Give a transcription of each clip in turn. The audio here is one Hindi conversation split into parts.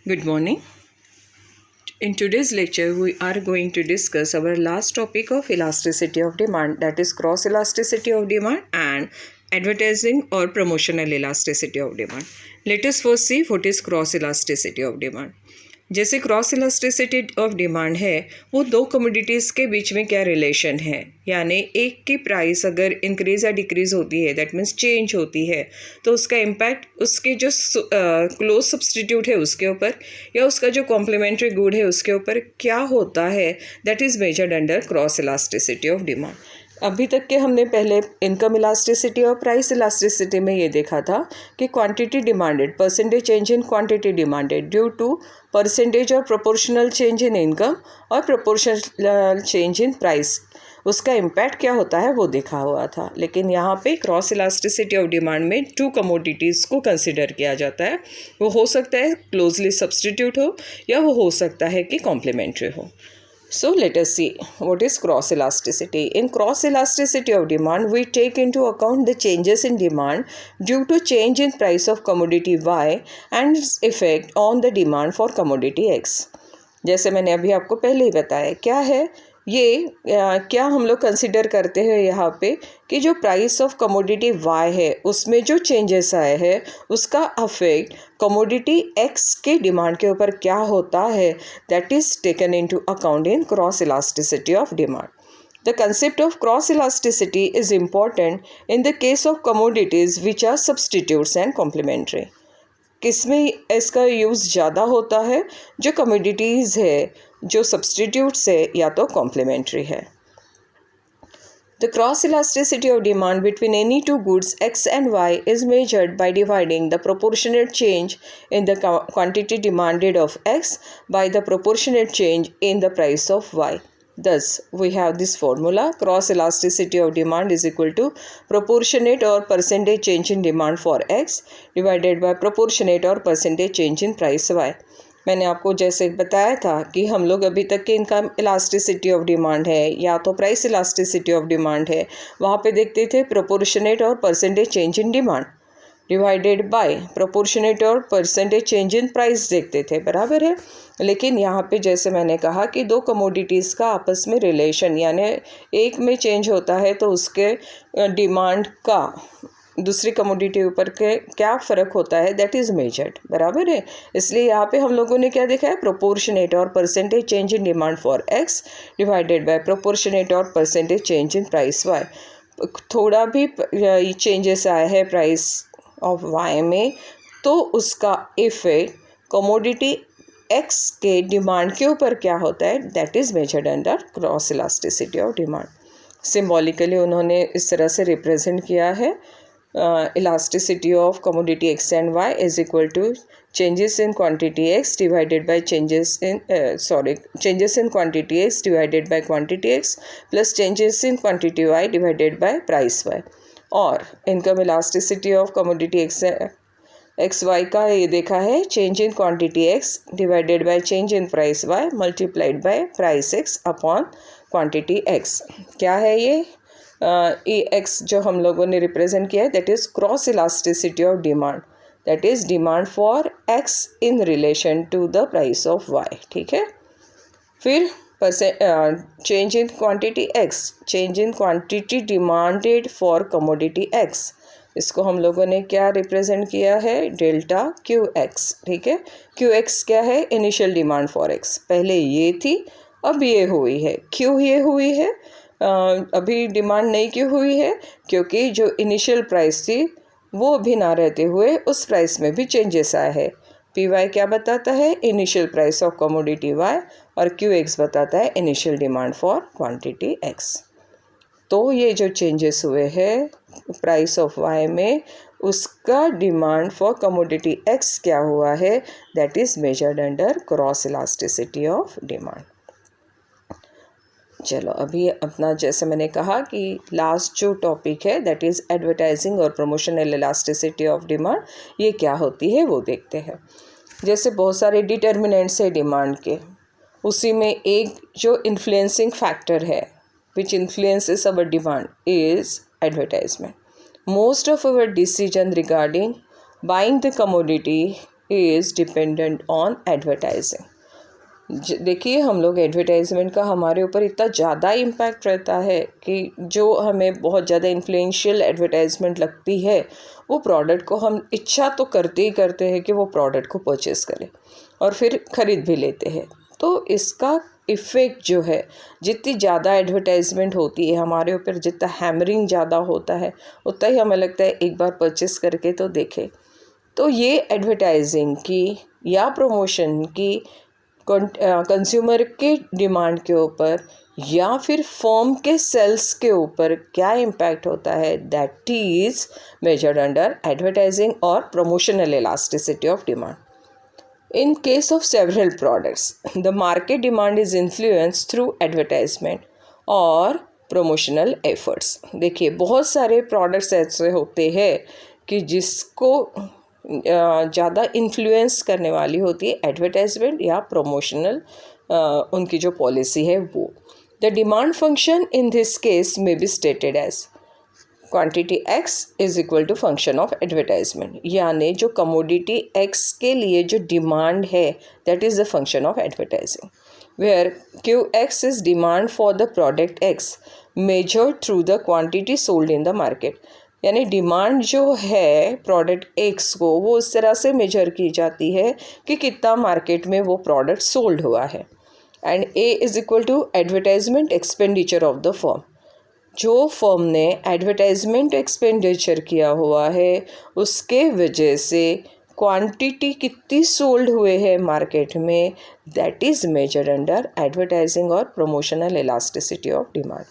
Good morning. In today's lecture, we are going to discuss our last topic of elasticity of demand, that is cross elasticity of demand and advertising or promotional elasticity of demand. Let us first see what is cross elasticity of demand. जैसे क्रॉस इलास्टिसिटी ऑफ डिमांड है वो दो कमोडिटीज़ के बीच में क्या रिलेशन है, यानी एक की प्राइस अगर इंक्रीज़ या डिक्रीज़ होती है, दैट मीन्स चेंज होती है, तो उसका इम्पैक्ट उसके जो क्लोज सब्सटीट्यूट है उसके ऊपर या उसका जो कॉम्प्लीमेंट्री गुड है उसके ऊपर क्या होता है, that is measured under cross elasticity of demand. अभी तक के हमने पहले इनकम इलास्टिसिटी और प्राइस इलास्टिसिटी में ये देखा था कि quantity demanded, percentage change in quantity demanded due to percentage और प्रोपोर्शनल चेंज इन इनकम और प्रोपोर्शनल चेंज इन प्राइस, उसका इम्पैक्ट क्या होता है वो देखा हुआ था. लेकिन यहाँ पे क्रॉस इलास्टिसिटी ऑफ डिमांड में टू कमोडिटीज़ को कंसिडर किया जाता है. वो हो सकता है क्लोजली सब्सटीट्यूट हो या वो हो सकता है कि कॉम्प्लीमेंट्री हो. So let us see what is cross elasticity. In cross elasticity of demand, we take into account the changes in demand due to change in price of commodity Y and its effect on the demand for commodity X. जैसे मैंने अभी आपको पहले ही बताया क्या है ये, क्या हम लोग कंसिडर करते हैं यहाँ पे कि जो प्राइस ऑफ कमोडिटी वाई है उसमें जो चेंजेस आए हैं उसका अफेक्ट कमोडिटी एक्स के डिमांड के ऊपर क्या होता है, that is taken into account in cross elasticity of demand. The concept of cross elasticity is important in the case of commodities which are substitutes and complementary. किसमें इसका यूज़ ज़्यादा होता है, जो कमोडिटीज़ है जो सब्सटीट्यूट्स है या तो कॉम्प्लीमेंट्री है. The cross elasticity of demand between any two goods X and Y is measured by dividing the proportionate change in the quantity demanded of X by the proportionate change in the price of Y. Thus, we have this formula: cross elasticity of demand is equal to proportionate or percentage change in demand for X divided by proportionate or percentage change in price Y. मैंने आपको जैसे बताया था कि हम लोग अभी तक के इनकम इलास्टिसिटी ऑफ डिमांड है या तो प्राइस इलास्टिसिटी ऑफ डिमांड है, वहाँ पे देखते थे प्रोपोर्शनेट और percentage change in demand divided by proportionate और परसेंटेज चेंज इन प्राइस देखते थे, बराबर है. लेकिन यहाँ पे जैसे मैंने कहा कि दो कमोडिटीज़ का आपस में रिलेशन, यानी एक में चेंज होता है तो उसके डिमांड का दूसरी कमोडिटी ऊपर के क्या फ़र्क होता है, दैट इज़ मेजर्ड, बराबर है. इसलिए यहाँ पे हम लोगों ने क्या देखा है, प्रोपोर्शनेट और percentage change in demand for X divided by proportionate और percentage change in price Y. थोड़ा भी चेंजेस आया है प्राइस ऑफ वाई में तो उसका इफेक्ट कमोडिटी एक्स के डिमांड के ऊपर क्या होता है, that is measured under cross elasticity of demand. Symbolically उन्होंने इस तरह से रिप्रेजेंट किया है, elasticity of commodity X and Y is equal to changes in quantity X divided by changes in quantity X divided by quantity X plus changes in quantity Y divided by price Y. और income elasticity of commodity X Y का ये देखा है, change in quantity X divided by change in price Y multiplied by price X upon quantity X. क्या है ये ई एक्स जो हम लोगों ने रिप्रेजेंट किया है, that is cross elasticity of demand, that is demand for X in relation to the price of Y. ठीक है. फिर change in quantity X, change in quantity demanded for commodity X, इसको हम लोगों ने क्या रिप्रेजेंट किया है, डेल्टा क्यू एक्स. ठीक है. क्यू एक्स क्या है, इनिशियल डिमांड फॉर एक्स, पहले ये थी अब ये हुई है. क्यों ये हुई है, अभी डिमांड नहीं क्यों हुई है, क्योंकि जो इनिशियल प्राइस थी वो अभी ना रहते हुए उस प्राइस में भी चेंजेस आए हैं. पी वाई क्या बताता है, initial price of commodity Y, और क्यू एक्स बताता है initial demand for quantity X. तो ये जो चेंजेस हुए हैं प्राइस ऑफ वाई में, उसका डिमांड फॉर कमोडिटी एक्स क्या हुआ है, that is measured under cross elasticity of demand. चलो अभी अपना जैसे मैंने कहा कि लास्ट जो टॉपिक है दैट इज़ एडवर्टाइजिंग और प्रमोशनल इलास्टिसिटी ऑफ डिमांड, ये क्या होती है वो देखते हैं. जैसे बहुत सारे डिटर्मिनेंट्स है डिमांड के, उसी में एक जो इन्फ्लुएंसिंग फैक्टर है which influences our demand is advertisement. Most of our decision regarding buying the commodity is dependent on advertising. देखिए, हम लोग एडवर्टाइजमेंट का हमारे ऊपर इतना ज़्यादा इम्पैक्ट रहता है कि जो हमें बहुत ज़्यादा इन्फ्लुएंशियल एडवर्टाइजमेंट लगती है, वो प्रोडक्ट को हम इच्छा तो करते ही करते हैं कि वो प्रोडक्ट को परचेज़ करें और फिर ख़रीद भी लेते हैं। तो इसका इफ़ेक्ट जो है, जितनी ज़्यादा एडवर्टाइजमेंट होती है हमारे ऊपर, जितना हैमरिंग ज़्यादा होता है, उतना ही हमें लगता है एक बार परचेज़ करके तो देखें। तो ये एडवर्टाइजिंग की या प्रमोशन की कंज्यूमर के डिमांड के ऊपर या फिर फर्म के सेल्स के ऊपर क्या इम्पैक्ट होता है, that is measured under advertising और promotional elasticity of demand. In case of several products, the market demand is influenced through advertisement और promotional efforts. देखिए, बहुत सारे प्रोडक्ट्स ऐसे होते हैं कि जिसको ज़्यादा इन्फ्लुएंस करने वाली होती है एडवर्टाइजमेंट या प्रमोशनल उनकी जो पॉलिसी है वो. The demand function in this case may be stated as quantity X is equal to function of advertisement. यानी जो कमोडिटी X के लिए जो डिमांड है that is the function of advertising, where QX is demand for the product X measured through the quantity sold in the market. यानी डिमांड जो है प्रोडक्ट X को वो उस तरह से मेजर की जाती है कि कितना मार्केट में वो प्रोडक्ट सोल्ड हुआ है. And A is equal to advertisement expenditure of the firm. जो फर्म ने एडवर्टाइजमेंट एक्सपेंडिचर किया हुआ है उसके वजह से क्वांटिटी कितनी सोल्ड हुए हैं मार्केट में, that is measured under advertising और promotional elasticity of demand.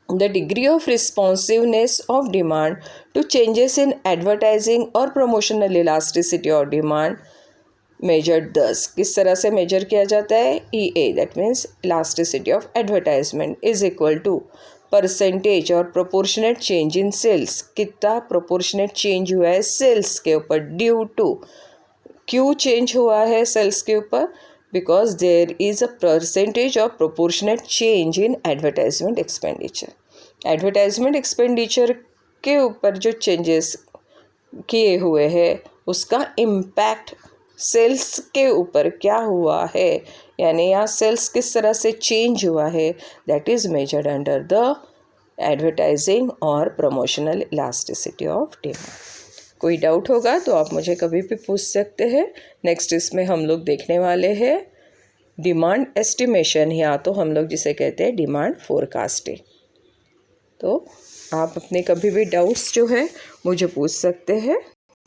The degree of responsiveness of demand to changes in advertising or promotional elasticity of demand measured thus. किस तरह से मेजर किया जाता है? EA, that means elasticity of advertisement is equal to percentage और प्रोपोर्शनेट चेंज इन सेल्स. कितना प्रोपोर्शनेट चेंज हुआ है सेल्स के ऊपर ड्यू टू. क्यों चेंज हुआ है सेल्स के ऊपर? Because there is a percentage of proportionate change in advertisement expenditure. Advertisement expenditure के ऊपर जो चेंजेस किए हुए हैं उसका इम्पैक्ट सेल्स के ऊपर क्या हुआ है, यानी यहाँ सेल्स किस तरह से चेंज हुआ है, that is measured under the advertising और प्रमोशनल इलास्टिसिटी ऑफ डिमांड. कोई डाउट होगा तो आप मुझे कभी भी पूछ सकते हैं. नेक्स्ट इसमें हम लोग देखने वाले हैं डिमांड एस्टिमेशन, या तो हम लोग जिसे कहते हैं डिमांड फोरकास्टिंग. तो आप अपने कभी भी डाउट्स जो है मुझे पूछ सकते हैं.